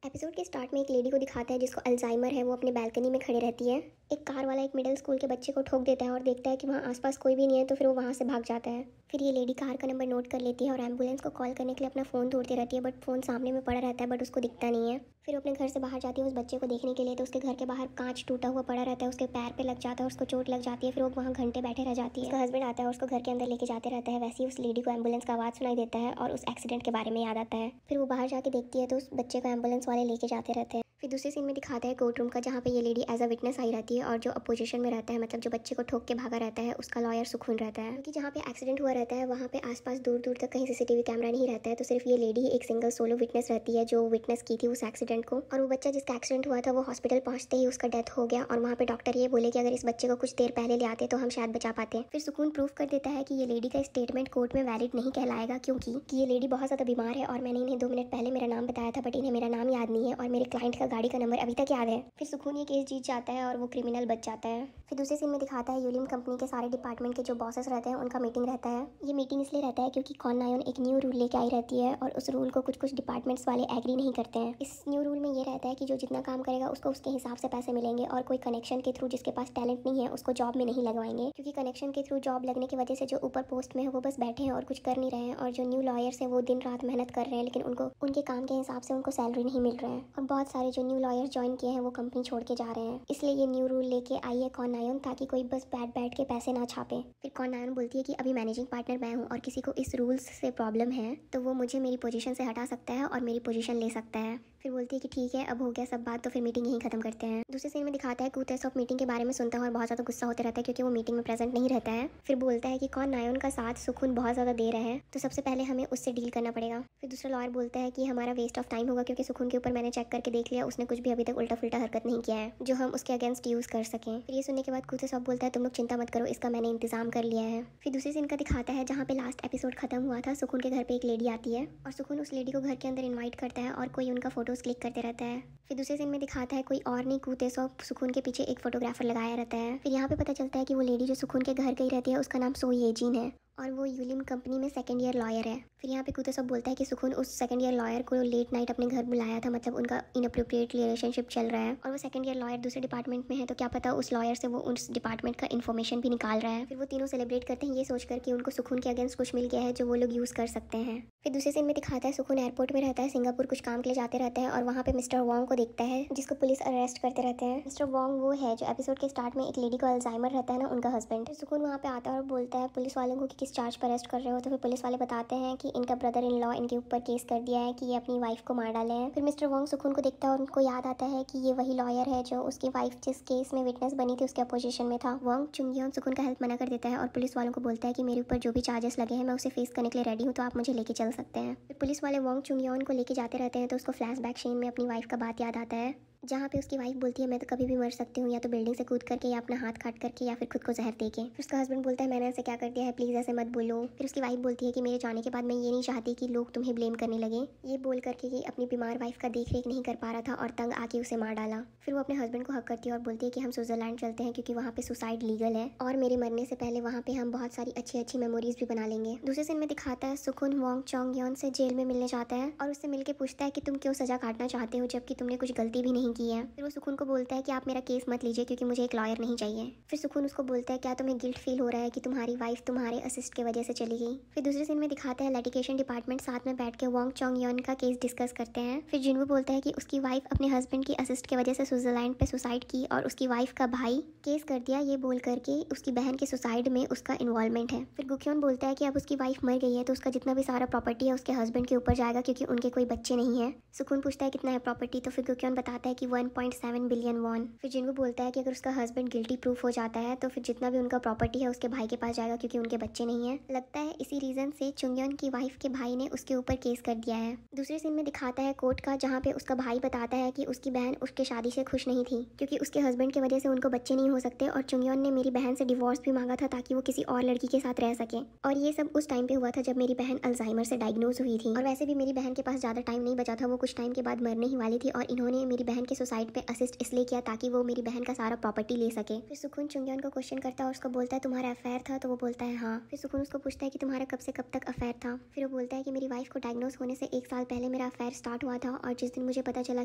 Episode के start में एक लेडी को दिखाता है जिसको अल्जाइमर है। वो अपने बालकनी में खड़े रहती है। एक कार वाला एक मिडिल स्कूल के बच्चे को ठोक देता है और देखता है कि वहाँ आसपास कोई भी नहीं है, तो फिर वो वहाँ से भाग जाता है। फिर ये लेडी कार का नंबर नोट कर लेती है और एम्बुलेंस को कॉल करने के लिए अपना फ़ोन ढूंढती रहती है, बट फ़ोन सामने में पड़ा रहता है, बट उसको दिखता नहीं है। फिर वो अपने घर से बाहर जाती है उस बच्चे को देखने के लिए, तो उसके घर के बाहर कांच टूटा हुआ पड़ा रहता है, उसके पैर पे लग जाता है, उसको चोट लग जाती है। फिर वो वहाँ घंटे बैठे रह जाती है। उसका हस्बैंड आता है और उसको घर के अंदर लेके जाते रहता है। वैसे ही उस लेडी को एम्बुलेंस का आवाज़ सुनाई देता है और उस एक्सीडेंट के बारे में याद आता है। फिर वो बाहर जाके देखती है तो उस बच्चे को एम्बुलेंस वाले लेके जाते रहते हैं। फिर दूसरे सीन में दिखाता है कोर्ट रूम का, जहाँ पे ये लेडी एज अ विटनेस आई रहती है और जो अपोजिशन में रहता है, मतलब जो बच्चे को ठोक के भागा रहता है, उसका लॉयर सुखून रहता है। क्योंकि जहाँ पे एक्सीडेंट हुआ रहता है वहाँ पे आसपास दूर दूर तक कहीं सीसीटीवी कैमरा नहीं रहता है, तो सिर्फ ये लेडी ही एक सिंगल सोलो विटनेस रहती है जो विटनेस की थी उस एक्सीडेंट को। और वो बच्चा जिसका एक्सीडेंट हुआ था वो हॉस्पिटल पहुंचते ही उसका डेथ हो गया, और वहाँ पे डॉक्टर ये बोले कि अगर इस बच्चे को कुछ देर पहले ले आते तो हम शायद बचा पाते। फिर सुकून प्रूफ कर देता है कि ये लेडी का स्टेटमेंट कोर्ट में वैलिड नहीं कहलाएगा, क्योंकि ये लेडी बहुत ज़्यादा बीमार है और मैंने इन्हें 2 मिनट पहले मेरा नाम बताया था, बट इन्हें मेरा नाम याद नहीं है और मेरे क्लाइंट का गाड़ी का नंबर अभी तक याद है। फिर सुकून ये केस जीत जाता है और वो क्रिमिनल बच जाता है। फिर दूसरे सीन में दिखाता है यूलियम कंपनी के सारे डिपार्टमेंट के जो बॉसेस रहते हैं उनका मीटिंग रहता है। ये मीटिंग इसलिए रहता है क्योंकि कॉन नायोन एक न्यू रूल लेके आई रहती है और उस रूल को कुछ डिपार्टमेंट्स वाले एग्री नहीं करते हैं। इस न्यू रूल में ये रहता है कि जो जितना काम करेगा उसको उसके हिसाब से पैसे मिलेंगे, और कोई कनेक्शन के थ्रू जिसके पास टैलेंट नहीं है उसको जॉब में नहीं लगवाएंगे, क्योंकि कनेक्शन के थ्रू जॉब लगने की वजह से जो ऊपर पोस्ट में है वो बस बैठे हैं और कुछ कर नहीं रहे हैं, और जो न्यू लॉयर्स हैं वो दिन रात मेहनत कर रहे हैं, लेकिन उनको उनके काम के हिसाब से उनको सैलरी नहीं मिल रहा है। और बहुत सारे जो न्यू लॉयर्स ज्वाइन किए हैं वो कंपनी छोड़ के जा रहे हैं। इसलिए ये न्यू रूल लेके आई है कॉन नायोन, ताकि कोई बस बैठ के पैसे ना छापे। फिर कॉन नायोन बोलती है कि अभी मैनेजिंग पार्टनर मैं हूँ और किसी को इस रूल्स से प्रॉब्लम है तो वो मुझे मेरी पोजीशन से हटा सकता है और मेरी पोजीशन ले सकता है। फिर बोलती है कि ठीक है, अब हो गया सब बात, तो फिर मीटिंग यहीं खत्म करते हैं। दूसरे सीन में दिखाता है कूतेसॉफ मीटिंग के बारे में सुनता है और बहुत ज़्यादा गुस्सा होते रहता है क्योंकि वो मीटिंग में प्रेजेंट नहीं रहता है। फिर बोलता है कि कॉन नायोन का साथ सुकून बहुत ज़्यादा दे रहा है, तो सबसे पहले हमें उससे डील करना पड़ेगा। फिर दूसरा लॉयर बोलता है कि हमारा वेस्ट ऑफ टाइम होगा, क्योंकि सुकून के ऊपर मैंने चेक करके देख लिया, उसने कुछ भी अभी तक उल्टा फुल्टा हरकत नहीं किया है जो हम उसके अगेंस्ट यूज़ कर सकें। फिर ये सुनने के बाद कूतेसॉफ बोलता है तुम लोग चिंता मत करो, इसका मैंने इंतजाम कर लिया है। फिर दूसरे सीन का दिखाता है जहाँ पे लास्ट एपिसोड खत्म हुआ था। सुकून के घर पे एक लेडी आती है और सुकून उस लेडी को घर के अंदर इन्वाइट करता है और कोई उनका फोटोज क्लिक करते रहता है। फिर दूसरे सीन में दिखाता है कोई और नहीं, कूतेसॉफ सुकून के पीछे एक फोटोग्राफर लगाया रहता है। फिर यहाँ पे पता चलता है कि वो लेडी जो सुकून के घर गई रहती है उसका नाम सो येजिन है और वो यूलियम कंपनी में सेकंड ईयर लॉयर है। फिर यहाँ पे कूतेसॉफ बोलता है कि सुकून उस सेकंड ईयर लॉयर को लेट नाइट अपने घर बुलाया था, मतलब उनका इनअप्रोप्रिएट रिलेशनशिप चल रहा है और वो सेकंड ईयर लॉयर दूसरे डिपार्टमेंट में है, तो क्या पता उस लॉयर से वो उस डिपार्टमेंट का इन्फॉर्मेशन भी निकाल रहा है। फिर वो तीनों सेलिब्रेट करते हैं ये सोचकर कि उनको सुकून के अगेंस्ट कुछ मिल गया है जो वो लोग यूज़ कर सकते हैं। फिर दूसरे सीन में दिखाता है सुकून एयरपोर्ट में रहता है, सिंगापुर कुछ काम के लिए जाते रहता है और वहाँ पे मिस्टर वॉन्ग को देखता है जिसको पुलिस अरेस्ट करते रहते हैं। मिस्टर वॉन्ग वो है जो एपिसोड के स्टार्ट में एक लेडी को अल्जाइमर रहता है ना, उनका हस्बैंड। फिर सुकून वहाँ पे आता है और बोलता है पुलिस वालों को कि किस चार्ज पर अरेस्ट कर रहे हो, तो फिर पुलिस वाले बताते हैं कि इनका ब्रदर इन लॉ इनके ऊपर केस कर दिया है कि ये अपनी वाइफ को मार डाले हैं। फिर मिस्टर वॉन्ग सुकून को देखता है और उनको याद आता है कि ये वही लॉयर है जो उसकी वाइफ जिस केस में विटनेस बनी थी उसके अपोजिशन में था। वॉन्ग चुंगियोन सुकून का हेल्प मना कर देता है और पुलिस वालों को बोलता है कि मेरे ऊपर जो भी चार्जेस लगे हैं मैं उसे फेस करने के लिए रेडी हूँ, तो आप मुझे लेके चल सकते हैं। फिर पुलिस वाले वॉन्ग चुंगियोन को लेके जाते रहते हैं तो उसको फ्लैशबैक सीन में अपनी वाइफ का बात याद आता है, जहाँ पे उसकी वाइफ बोलती है मैं तो कभी भी मर सकती हूँ, या तो बिल्डिंग से कूद करके या अपना हाथ काट करके या फिर खुद को जहर देके। फिर उसका हस्बैंड बोलता है मैंने ऐसे क्या कर दिया है, प्लीज़ ऐसे मत बोलो। फिर उसकी वाइफ बोलती है कि मेरे जाने के बाद मैं ये नहीं चाहती कि लोग तुम्हें ब्लेम करने लगे। ये बोल करके कि अपनी बीमार वाइफ का देख रेख नहीं कर पा रहा था और तंग आके उसे मार डाला। फिर वो अपने हस्बैंड को हक करती है और बोलती है कि हम स्विट्जरलैंड चलते हैं क्योंकि वहाँ पे सुसाइड लीगल है और मेरे मरने से पहले वहाँ पे हम बहुत सारी अच्छी अच्छी मेमोरीज भी बना लेंगे। दूसरे सीन में दिखाता है सुकून वॉन्ग चोंगयोन से जेल में मिलने जाता है और उससे मिलके पूछता है कि तुम क्यों सजा काटना चाहते हो जबकि तुमने कुछ गलती भी नहीं की है। फिर वो सुकून को बोलता है कि आप मेरा केस मत लीजिए क्योंकि मुझे एक लॉयर नहीं चाहिए। फिर सुकून उसको बोलता है क्या तुम्हें गिल्ट फील हो रहा है कि तुम्हारी वाइफ तुम्हारे असिस्ट की वजह से चली गई। फिर दूसरे सीन में दिखाता है लिटिगेशन डिपार्टमेंट साथ में बैठ के वॉन्ग चोंगयोन का केस डिस्कस करते हैं। फिर जिनवू बोलता है कि उसकी वाइफ अपने हस्बैंड की असिस्ट की वजह से स्विट्जरलैंड पे सुसाइड की और उसकी वाइफ का भाई केस कर दिया, ये बोल करके उसकी बहन के सुसाइड में उसका इन्वॉल्वमेंट है। फिर गुक्योन बोलता है कि अब उसकी वाइफ मर गई है तो उसका जितना भी सारा प्रॉपर्टी है उसके हस्बैंड के ऊपर जाएगा क्योंकि उनके कोई बच्चे नहीं है। सुकून पूछता है कितना है प्रॉपर्टी, तो फिर गुक्योन बताता है कि 1.7 बिलियन वॉन। फिर जिनवू बोलता है कि अगर उसका हस्बैंड गिल्टी प्रूफ हो जाता है तो फिर जितना भी उनका प्रॉपर्टी है उसके भाई के पास जाएगा क्योंकि उनके बच्चे नहीं है। लगता है इसी रीजन से चुंगयोन की वाइफ के भाई ने उसके ऊपर केस कर दिया है। दूसरे सीन में दिखाता है कोर्ट का, जहाँ पे उसका भाई बताता है कि उसकी बहन उसके शादी से खुश नहीं थी क्योंकि उसके हस्बैंड की वजह से उनको बच्चे नहीं हो सकते और चुंगयोन ने मेरी बहन से डिवोर्स भी मांगा था ताकि वो किसी और लड़की के साथ रह सके। और ये सब उस टाइम पे हुआ था जब मेरी बहन अल्जाइमर से डायग्नोज हुई थी और वैसे भी मेरी बहन के पास ज़्यादा टाइम नहीं बचा था, वो कुछ टाइम के बाद मरने ही वाली थी और इन्होंने मेरी बहन के सुसाइड पे असिस्ट इसलिए किया ताकि वो मेरी बहन का सारा प्रॉपर्टी ले सके। फिर सुकून चुंगयन को क्वेश्चन करता है और उसको बोलता है तुम्हारा अफेयर था, तो वो बोलता है हाँ। फिर सुकून उसको पूछता है कि तुम्हारा कब से कब तक अफेयर था। फिर वो बोलता है कि मेरी वाइफ को डायग्नोस होने से 1 साल पहले मेरा अफेयर स्टार्ट हुआ था, और जिस दिन मुझे पता चला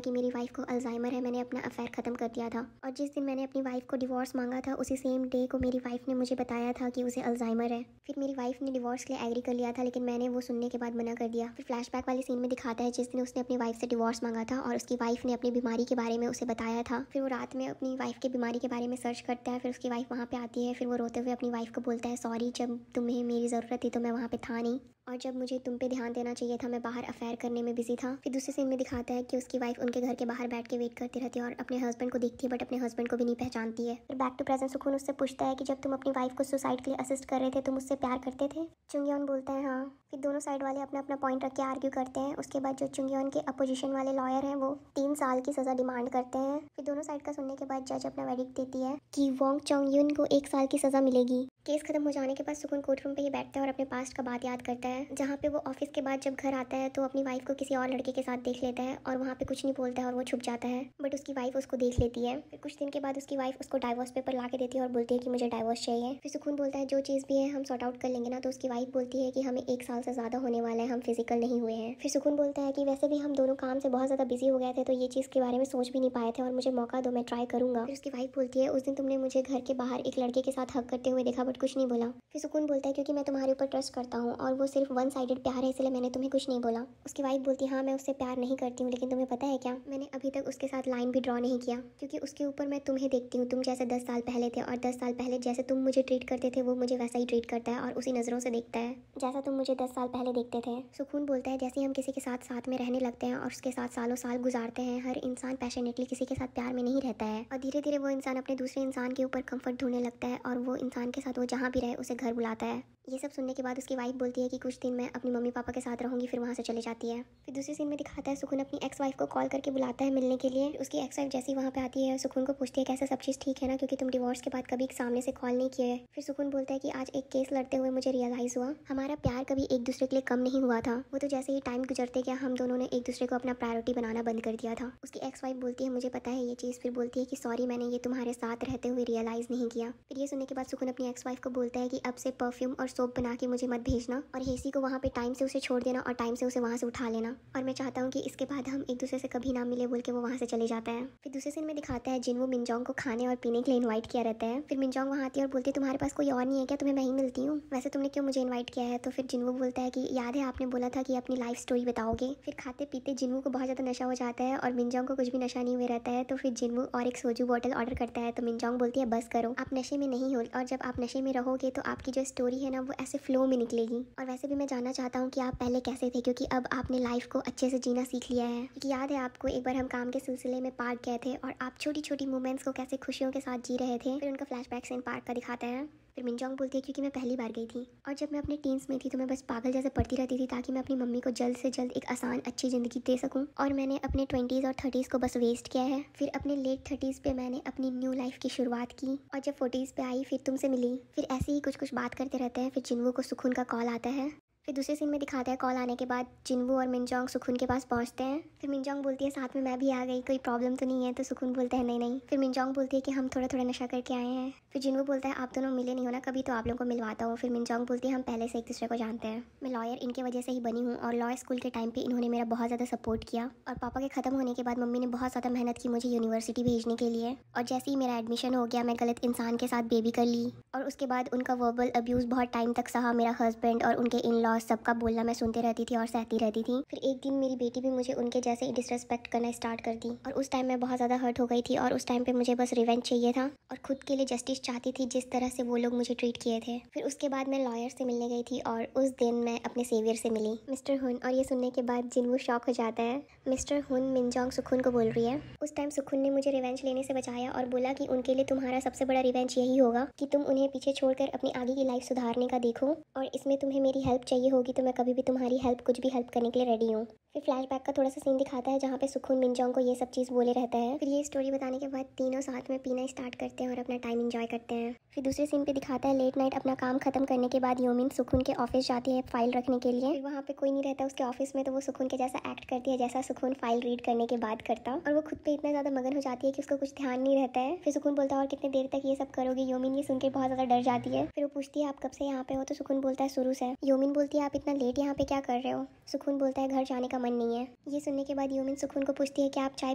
कि मेरी वाइफ को अल्जाइमर है मैंने अपना अफेयर खत्म कर दिया था। और जिस दिन मैंने अपनी वाइफ को डिवोर्स मांगा था उसी सेम डे को मेरी वाइफ ने मुझे बताया था कि उसे अल्जाइमर है। फिर मेरी वाइफ ने डिवोर्स के लिए एग्री कर लिया था, लेकिन मैंने वो सुनने के बाद मना कर दिया। फिर फ्लैशबैक वाली सीन में दिखाता है जिस दिन उसने अपनी वाइफ से डिवोर्स मांगा था और उसकी वाइफ ने अपनी बीमारी के बारे में उसे बताया था। फिर वो रात में अपनी वाइफ की बीमारी के बारे में सर्च करता है। फिर उसकी वाइफ वहाँ पे आती है। फिर वो रोते हुए अपनी वाइफ को बोलता है सॉरी, जब तुम्हें मेरी ज़रूरत थी तो मैं वहाँ पे था नहीं, और जब मुझे तुम पे ध्यान देना चाहिए था मैं बाहर अफेयर करने में बिजी था। फिर दूसरे सीन में दिखाता है कि उसकी वाइफ उनके घर के बाहर बैठ के वेट करती रहती है और अपने हस्बैंड को देखती है बट अपने हस्बैंड को भी नहीं पहचानती है। फिर बैक टू प्रेजेंट सुकून उससे पूछता है कि जब तुम अपनी वाइफ को सुसाइड के लिए असिस्ट कर रहे थे तुम उससे प्यार करते थे। चुंगयन बोलता है हाँ। फिर दोनों साइड वाले अपना अपना पॉइंट रख के आर्ग्यू करते हैं। उसके बाद जो चुंगयन के अपोजिशन वाले लॉयर हैं वो 3 साल की सज़ा डिमांड करते हैं। फिर दोनों साइड का सुनने के बाद जज अपना वेडिक्ट देती है कि वोंग चोंग-यून को 1 साल की सज़ा मिलेगी। केस खत्म हो जाने के बाद सुकून कोर्ट रूम पे ही बैठता है और अपने पास्ट का बात याद करता है, जहाँ पे वो ऑफिस के बाद जब घर आता है तो अपनी वाइफ को किसी और लड़के के साथ देख लेता है और वहाँ पे कुछ नहीं बोलता है और वो छुप जाता है, बट उसकी वाइफ उसको देख लेती है। फिर कुछ दिन के बाद उसकी वाइफ उसको डाइवोर्स पेपर ला के देती है और बोलती है कि मुझे डाइवोर्स चाहिए। फिर सुकून बोलता है जो चीज़ भी है हम सॉर्ट आउट कर लेंगे ना, तो उसकी वाइफ बोलती है कि हमें 1 साल से ज़्यादा होने वाला है, हम फिजिकल नहीं हुए हैं। फिर सुकून बोलता है कि वैसे भी हम दोनों काम से बहुत ज़्यादा बिजी हो गए थे तो ये चीज़ के बारे में सोच भी नहीं पाए थे और मुझे मौका दो, मैं ट्राई करूँगा। फिर उसकी वाइफ बोलती है उस दिन तुमने मुझे घर के बाहर एक लड़के के साथ हक करते हुए देखा बट कुछ नहीं बोला। फिर सुकून बोलता है क्योंकि मैं तुम्हारे ऊपर ट्रस्ट करता हूँ और वो सिर्फ 1 साइडेड प्यार है इसलिए मैंने तुम्हें कुछ नहीं बोला। उसकी वाइफ बोलती है हाँ मैं उससे प्यार नहीं करती हूँ, लेकिन तुम्हें पता है क्या, मैंने अभी तक उसके साथ लाइन भी ड्रॉ नहीं किया क्योंकि उसके ऊपर मैं तुम्हें देखती हूँ, तुम जैसे 10 साल पहले थे और 10 साल पहले जैसे तुम मुझे ट्रीट करते थे वो मुझे वैसा ही ट्रीट करता है और उसी नज़रों से देखता है जैसा तुम मुझे 10 साल पहले देखते थे। सुकून बोलता है जैसे ही हम किसी के साथ में रहने लगते हैं और उसके साथ सालों साल गुजारते हैं, हर इंसान पैशनेटली किसी के साथ प्यार में नहीं रहता है और धीरे धीरे वो इंसान अपने दूसरे इंसान के ऊपर कंफर्ट ढूंढने लगता है और वो इंसान के साथ वो जहाँ भी रहे उसे घर बुलाता है। ये सब सुनने के बाद उसकी वाइफ बोलती है कि कुछ दिन मैं अपनी मम्मी पापा के साथ रहूंगी, फिर वहाँ से चले जाती है। फिर दूसरी सीन में दिखाता है सुकून अपनी एक्स वाइफ को कॉल करके बुलाता है मिलने के लिए। उसकी एक्स वाइफ जैसी वहाँ पे आती है सुकून को पूछती है कैसे सब चीज़ ठीक है ना, क्योंकि तुम डिवोर्स के बाद कभी सामने से कॉल नहीं किए। फिर सुकून बोलता है कि आज एक केस लड़ते हुए मुझे रियलाइज़ हुआ हमारा प्यार कभी एक दूसरे के लिए कम नहीं हुआ था, वो तो जैसे ही टाइम गुजरते गया हम दोनों ने एक दूसरे को अपना प्रायोरिटी बनाना बंद कर दिया था। उसकी एक्स वाइफ बोलती है मुझे पता है ये चीज़। फिर बोलती है कि सॉरी मैंने ये तुम्हारे साथ रहते हुए रियलाइज़ नहीं किया। फिर ये सुनने के बाद सुकून अपनी एक्स वाइफ को बोलता है कि अब से परफ्यूम और सोप बना के मुझे मत भेजना और हेसी को वहाँ पे टाइम से उसे छोड़ देना और टाइम से उसे वहाँ से उठा लेना, और मैं चाहता हूँ कि इसके बाद हम एक दूसरे से कभी ना मिले बोल के वो वहाँ से चले जाता है। फिर दूसरे सीन में दिखाता है जिनवो मिनजोंग को खाने और पीने के लिए इन्वाइट किया रहता है। फिर मिनजोंग वहाँ आती है और बोलती है तुम्हारे पास कोई और नहीं है क्या, तुम्हें मैं ही मिलती हूँ, वैसे तुमने क्यों मुझे इन्वाइट किया है। तो फिर जिनवो बोलता है कि याद है आपने बोला था कि अपनी लाइफ स्टोरी बताओगे। फिर खाते पीते जिनवो को बहुत ज़्यादा नशा हो जाता है और मिनजोंग को कुछ भी नशा नहीं हुए रहता है। तो फिर जिनवो और एक सोजू बॉटल ऑर्डर करता है तो मिनजोंग बोलती है बस करो, आप नशे में नहीं हो, और जब आप नशे में रहोगे तो आपकी जो स्टोरी है ना वो ऐसे फ्लो में निकलेगी। और वैसे भी मैं जानना चाहता हूँ कि आप पहले कैसे थे, क्योंकि अब आपने लाइफ को अच्छे से जीना सीख लिया है। क्योंकि याद है आपको एक बार हम काम के सिलसिले में पार्क गए थे और आप छोटी छोटी मोमेंट्स को कैसे खुशियों के साथ जी रहे थे। फिर उनका फ्लैशबैक सीन पार्क का दिखाता है। फिर मिनजोंग बोलती है क्योंकि मैं पहली बार गई थी और जब मैं अपने टीन्स में थी तो मैं बस पागल जैसे पढ़ती रहती थी ताकि मैं अपनी मम्मी को जल्द से जल्द एक आसान अच्छी ज़िंदगी दे सकूं, और मैंने अपने 20s और 30s को बस वेस्ट किया है। फिर अपने लेट 30s पे मैंने अपनी न्यू लाइफ की शुरुआत की और जब 40s पे आई फिर तुमसे मिली। फिर ऐसे ही कुछ कुछ बात करते रहते हैं। फिर जिनवो को सुकून का कॉल आता है। फिर दूसरे सीन में दिखाता है कॉल आने के बाद जिनवो और मिनजोंग सुकून के पास पहुंचते हैं। फिर मिनजोंग बोलती है साथ में मैं भी आ गई, कोई प्रॉब्लम तो नहीं है। तो सुकून बोलता है नहीं नहीं। फिर मिनजोंग बोलती है कि हम थोड़ा थोड़ा नशा करके आए हैं। फिर जिनवो बोलता है आप दोनों मिले नहीं हो ना कभी, तो आप लोगों को मिलवाता हूँ। फिर मिनजोंग बोलती है हम पहले से एक दूसरे को जानते हैं, मैं लॉयर इनके वजह से ही बनी हूँ और लॉ स्कूल के टाइम पे इन्होंने मेरा बहुत ज़्यादा सपोर्ट किया और पापा के ख़त्म होने के बाद मम्मी ने बहुत ज़्यादा मेहनत की मुझे यूनिवर्सिटी भेजने के लिए, और जैसे ही मेरा एडमिशन हो गया मैं गलत इंसान के साथ बेबी कर ली और उसके बाद उनका वर्बल अब्यूज़ बहुत टाइम तक सहा मेरा हस्बैंड और उनके इन लॉज सबका बोलना मैं सुनते रहती थी और सहती रहती थी। फिर एक दिन मेरी बेटी भी मुझे उनके जैसे ही डिसरेस्पेक्ट करना स्टार्ट कर दी और उस टाइम मैं बहुत ज़्यादा हर्ट हो गई थी और उस टाइम पे मुझे बस रिवेंज चाहिए था और खुद के लिए जस्टिस चाहती थी जिस तरह से वो लोग मुझे ट्रीट किए थे। फिर उसके बाद मैं लॉयर से मिलने गई थी और उस दिन मैं अपने सेवियर से मिली, मिस्टर हुन। और ये सुनने के बाद जिनवो शॉक हो जाता है। मिस्टर हुन मिनजोंग सुकून को बोल रही है। उस टाइम सुकून ने मुझे रिवेंज लेने से बचाया और बोला कि उनके लिए तुम्हारा सबसे बड़ा रिवेंज यही होगा कि तुम उन्हें पीछे छोड़कर अपनी आगे की लाइफ सुधारने का देखो, और इसमें तुम्हें मेरी हेल्प चाहिए होगी तो मैं कभी भी तुम्हारी हेल्प कुछ भी हेल्प करने के लिए रेडी हूँ। फिर फ्लैशबैक का थोड़ा सा सीन दिखाता है जहाँ पे सुकून मिनजोंग को ये सब चीज़ बोले रहता है। फिर ये स्टोरी बताने के बाद तीनों साथ में पीना स्टार्ट करते हैं और अपना टाइम एंजॉय करते हैं। फिर दूसरे सीन पे दिखाता है लेट नाइट अपना काम खत्म करने के बाद योमिन सुकून के ऑफिस जाती है फाइल रखने के लिए। फिर वहाँ पे कोई नहीं रहता उसके ऑफिस में, तो वो सुकून के जैसा एक्ट करती है जैसा सुकून फाइल रीड करने के बाद करता, और वो खुद पे इतना ज़्यादा मगन हो जाती है कि उसको कुछ ध्यान नहीं रहता है। फिर सुकून बोलता है और कितने देर तक ये सब करोगे। योमिन ये सुन के बहुत ज़्यादा डर जाती है। फिर वो पूछती है आप कब से यहाँ पे हो, तो सुकून बोलता है शुरू से। योमिन बोलती है आप इतना लेट यहाँ पे क्या कर रहे हो। सुकून बोलता है घर जाने का मन नहीं है। ये सुनने के बाद योमिन सुकून को पूछती है क्या आप चाय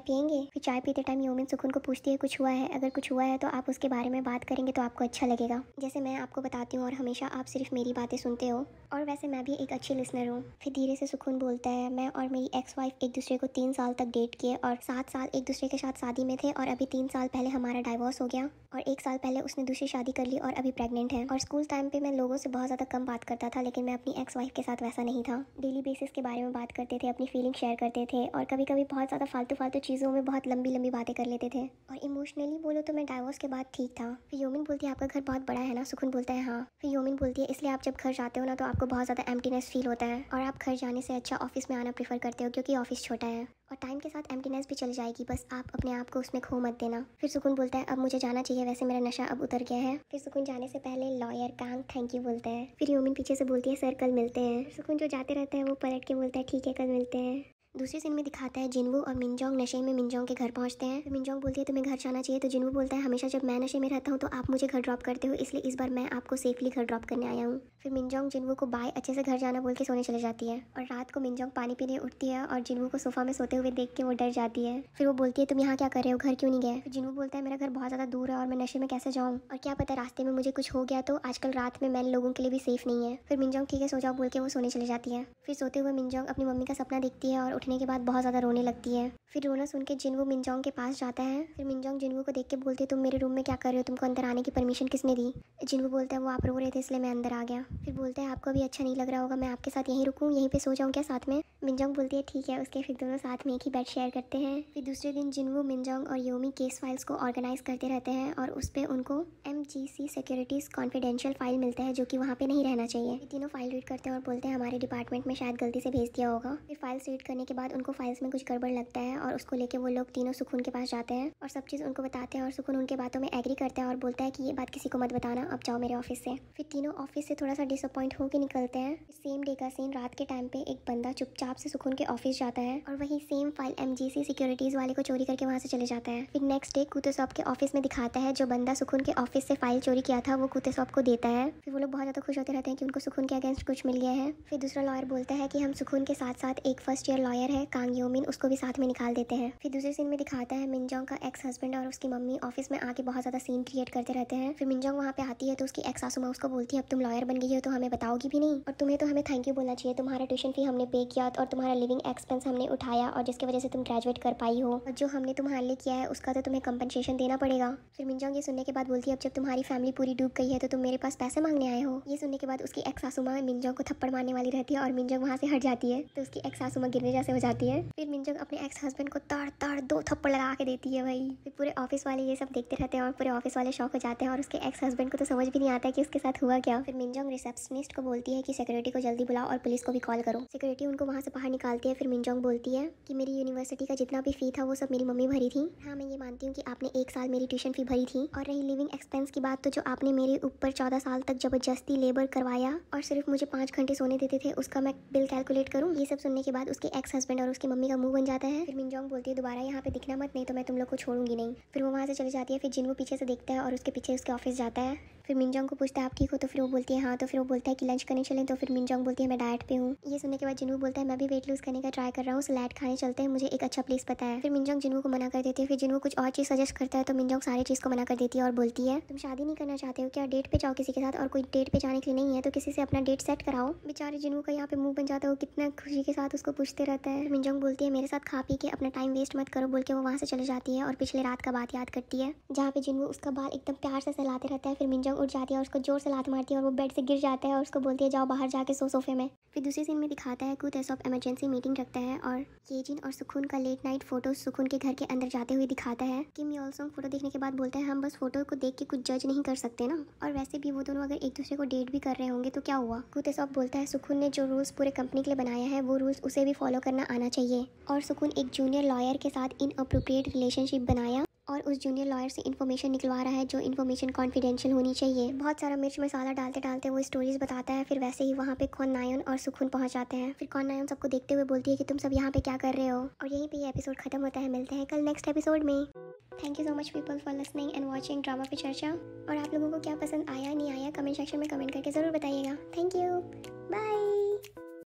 पियेंगे। फिर चाय पीते टाइम योमिन सुकून को पूछती है कुछ हुआ है, अगर कुछ हुआ है तो आप उसके बारे में बात करेंगे तो आपको अच्छा लगेगा, जैसे मैं आपको बताती हूँ और हमेशा आप सिर्फ मेरी बातें सुनते हो, और वैसे मैं भी एक अच्छी लिसनर हूँ। फिर धीरे से सुकून बोलता है मैं और मेरी एक्स वाइफ एक दूसरे को 3 साल तक डेट किए और 7 साल एक दूसरे के साथ शादी में थे, और अभी 3 साल पहले हमारा डाइवोर्स हो गया, और 1 साल पहले उसने दूसरी शादी कर ली और अभी प्रेग्नेंट है। और स्कूल टाइम पे मैं लोगों से बहुत ज़्यादा कम बात करता था, लेकिन मैं अपनी एक्स वाइफ के साथ वैसा नहीं था। डेली बेसिस के बारे में बात करते थे, अपनी फीलिंग शेयर करते थे, और कभी कभी बहुत ज़्यादा फालतू चीज़ों में बहुत लंबी लंबी बातें कर लेते थे, और इमोशनली बोलो तो मैं डाइवोर्स के बाद ठीक था। फिर योमिन बोलती है आपका घर बहुत बड़ा है ना। सुकून बोलता है हाँ। फिर योमिन बोलती है इसलिए आप जब घर जाते हो ना तो आपको बहुत ज़्यादा एम्प्टीनेस फील होता है, और आप घर जाने से अच्छा ऑफिस में आना प्रेफर करते हो क्योंकि ऑफिस छोटा है, और टाइम के साथ एम्प्टीनेस भी चल जाएगी, बस आप अपने आप को उसमें खो मत देना। फिर सुकून बोलता है अब मुझे जाना चाहिए, वैसे मेरा नशा अब उतर गया है। फिर सुकून जाने से पहले लॉयर कांग थैंक यू बोलता है। फिर योमिन पीछे से बोलती है सर कल मिलते हैं। सुकून जो जाते रहता है वो पलट के बोलता है ठीक है कल मिलते हैं। दूसरे सीन में दिखाता है जिनवू और मिनजोंग नशे में मिनजोंग के घर पहुंचते हैं। फिर मिनजोंग बोलती है तुम्हें घर जाना चाहिए, तो जिनवू बोलता है हमेशा जब मैं नशे में रहता हूं तो आप मुझे घर ड्रॉप करते हो, इसलिए इस बार मैं आपको सेफली घर ड्रॉप करने आया हूं। फिर मिनजोंग जिनवू को बाय अच्छे से घर जाना बोल के सोने चले जाती है, और रात को मिनजोंग पानी पीने उठती है और जिनवू को सोफा में सोते हुए देख के वो डर जाती है। फिर वो बोलती है तुम यहाँ क्या कर रहे हो, घर क्यों नहीं गए। फिर जिनवू बोलता है मेरा घर बहुत ज़्यादा दूर है और मैं नशे में कैसे जाऊँ, और क्या पता रास्ते में मुझे कुछ हो गया तो आजकल रात में मैन लोगों के लिए भी सेफ नहीं है। फिर मिनजोंग ठीक है सो जाओ बोल के वो सोने चली जाती है। फिर सोते हुए मिनजोंग अपनी मम्मी का सपना देखती है और उठने के बाद बहुत ज़्यादा रोने लगती है। फिर रोना सुन के जिनवू मिनजोंग के पास जाता है। फिर मिनजोंग जिनवू को देख के बोलती है तुम मेरे रूम में क्या कर रहे हो, तुमको अंदर आने की परमिशन किसने दी। जिनवू बोलता है वो आप रो रहे थे इसलिए मैं अंदर आ गया। फिर बोलता है आपको अभी अच्छा नहीं लग रहा होगा, मैं आपके साथ यहीं रुकूं, यहीं पे सो जाऊं क्या साथ में। मिनजोंग बोलती है ठीक है। उसके फिर दोनों साथ में एक ही बेड शेयर करते हैं। फिर दूसरे दिन जिनवू मिनजोंग और योमी केस फाइल्स को ऑर्गेनाइज करते रहते हैं, और उस पर उनको MGC सिक्योरिटीज कॉन्फिडेंशियल फाइल मिलता है जो कि वहाँ पे नहीं रहना चाहिए। तीनों फाइल रीड करते हैं और बोलते हैं हमारे डिपार्टमेंट में शायद गलती से भेज दिया होगा। फिर फाइल्स रीड करने के बाद उनको फाइल्स में कुछ गड़बड़ लगता है, और उसको लेके वो लोग तीनों सुकून के पास जाते हैं और सब चीज़ उनको बताते हैं, और सुकून उनके बातों में एग्री करता है और बोलता है कि ये बात किसी को मत बताना, अब जाओ मेरे ऑफिस से। फिर तीनों ऑफिस से थोड़ा सा डिसअपॉइंट होकर निकलते हैं। सेम डे का सीन रात के टाइम पे एक बंदा चुपचाप से सुकून के ऑफिस जाता है और वही सेम फाइल MGC सिक्योरिटीज वाले को चोरी करके वहाँ से चले जाता है। फिर नेक्स्ट डे कुतेसॉप के ऑफिस में दिखाता है जो बंदा सुकून के ऑफिस से फाइल चोरी किया था वो कुतेसॉप को देता है। फिर वो लोग बहुत ज़्यादा खुश होते रहते हैं कि उनको सुकून के अगेंस्ट कुछ मिल गया है। फिर दूसरा लॉयर बोलता है कि हम सुकून के साथ साथ एक फर्स्ट ईयर लॉयर है कांग योमिन, उसको भी साथ में निकाल देते हैं। फिर दूसरे सीन में दिखाता है मिनजोंग का एक्स हस्बैंड और उसकी मम्मी ऑफिस में आके बहुत ज़्यादा सीन क्रिएट करते रहते हैं। फिर मिनजोंग वहाँ पे आती है तो उसकी एक्स सासू माँ उसको बोलती है अब तुम लॉयर बन गई हो तो हमें बताओगी भी नहीं, और तुम्हें तो हमें थैंक यू बोलना चाहिए, तुम्हारा ट्यूशन फी हमने पे किया और तुम्हारा लिविंग एक्सपेंस हमने उठाया और जिसकी वजह से तुम ग्रेजुएट कर पाई हो, और जो हमने तुम्हारे लिए किया है उसका तो तुम्हें कंपनसेशन देना पड़ेगा। फिर मिनजोंग ये सुनने के बाद बोलती है अब जब तुम्हारी फैमिली पूरी डूब गई है तो तुम मेरे पास पैसे मांगने आए हो। ये सुनने के बाद उसकी एक्स सासू माँ मिनजोंग को थप्पड़ मारने वाली रहती है और मिनजोंग वहाँ से हट जाती है, तो उसकी एक्स सासू माँ गिरने जैसे हो जाती है। फिर मिनजोंग अपने एक्स हस्बैंड को तड़ तड़ 2 थप्पड़ लगा के देती है भाई। फिर पूरे ऑफिस वाले ये सब देखते रहते हैं और पूरे ऑफिस वाले शॉक हो जाते हैं, और उसके एक्स हस्बैंड को तो समझ भी नहीं आता है कि उसके साथ हुआ क्या। फिर मिनजोंग रिसेप्शनिस्ट को बोलती है कि सिक्योरिटी को जल्दी बुलाओ और पुलिस को भी कॉल करो। सिक्योरिटी उनको वहाँ से बाहर निकालती है। फिर मिनजोंग बोलती है कि मेरी यूनिवर्सिटी का जितना भी फी था वो सब मेरी मम्मी भरी थी। हाँ मैं ये मानती हूँ कि आपने 1 साल मेरी ट्यूशन फी भरी थी, और रही लिविंग एक्सपेंस की बात तो जो आपने मेरे ऊपर 14 साल तक जबरदस्ती लेबर करवाया और सिर्फ मुझे 5 घंटे सोने देते थे उसका मैं बिल कैलकुलेट करूँ। ये सब सुनने के बाद उसके एक्स हस्बैंड और उसकी मम्मी का मुंह बन जाता है। फिर मिनजोंग बोलती है दोबारा यहाँ पे दिखना मत, नहीं तो मैं तुम लोग को छोड़ूंगी नहीं। फिर वो वहाँ से चली जाती है। फिर जिनवू पीछे से देखता है और उसके पीछे उसके ऑफिस जाता है। फिर मिनजोंग को पूछता है आप ठीक हो, तो फिर वो बोलती है हाँ। तो फिर वो बोलता है कि लंच करने चलें, तो फिर मिनजोंग बोलती है मैं डाइट पे हूँ। ये सुनने के बाद जिनवू बोलता है मैं भी वेट लूज करने का ट्राई कर रहा हूँ, सलाद खाने चलते हैं, मुझे एक अच्छा प्लेस पता है। फिर मिनजोंग जिनवू को मना कर देती है। फिर जिनवू कुछ और चीज़ सजेस्ट करता है तो मिनजोंग सारी चीज़ को मना कर देती है और बोलती है तुम शादी नहीं करना चाहते हो क्या, डेट पे जाओ किसी के साथ, और कोई डेट पे जाने के लिए नहीं है तो किसी से अपना डेट सेट कराओ। बेचारे जिनवू का यहाँ पे मुंह बन जाता है, वो कितना खुशी के साथ उसको पूछते रहता है। मिनजोंग बोलती है मेरे साथ खा पी के अपना टाइम वेस्ट मत करो बोल के वो वहाँ से चले जाती है और पिछले रात का बात याद करती है जहाँ पे जिनवू उसका बाल एकदम प्यार से सहलाते रहता है। फिर मिनजोंग पलंग उठ जाती है और उसको जोर से लात मारती है और वो बेड से गिर जाता है और उसको बोलती है जाओ बाहर जाके सो सोफे में। फिर दूसरी सीन में दिखाता है कुछ ऐसा इमरजेंसी मीटिंग रखता है और येजिन और सुखुन का लेट नाइट फोटो सुखुन के घर के अंदर जाते हुए दिखाता है। किम योलसोंग फोटो देखने के बाद बोलता है हम बस फोटो को देख के कुछ जज नहीं कर सकते ना, और वैसे भी वो दोनों अगर एक दूसरे को डेट भी कर रहे होंगे तो क्या हुआ। कुतेसॉप बोलता है सुखुन ने जो रूल्स पूरे कंपनी के लिए बनाया है वो रूल्स उसे भी फॉलो करना आना चाहिए, और सुखुन एक जूनियर लॉयर के साथ इनअप्रोप्रिएट रिलेशनशिप बनाया और उस जूनियर लॉयर से इन्फॉर्मेशन निकलवा रहा है जो इन्फॉर्मेशन कॉन्फिडेंशियल होनी चाहिए। बहुत सारा मिर्च मसाला डालते डालते वो स्टोरीज बताता है। फिर वैसे ही वहाँ पे कौन नायन और सुखुन पहुँच जाते हैं। फिर कौन नायन सबको देखते हुए बोलती है कि तुम सब यहाँ पे क्या कर रहे हो, और यहीं पे ये एपिसोड खत्म होता है। मिलते हैं कल नेक्स्ट एपिसोड में। Thank you so much people for listening and watching drama पे चर्चा। और आप लोगों को क्या पसंद आया नहीं आया कमेंट सेक्शन में कमेंट करके ज़रूर बताइएगा। Thank you, bye.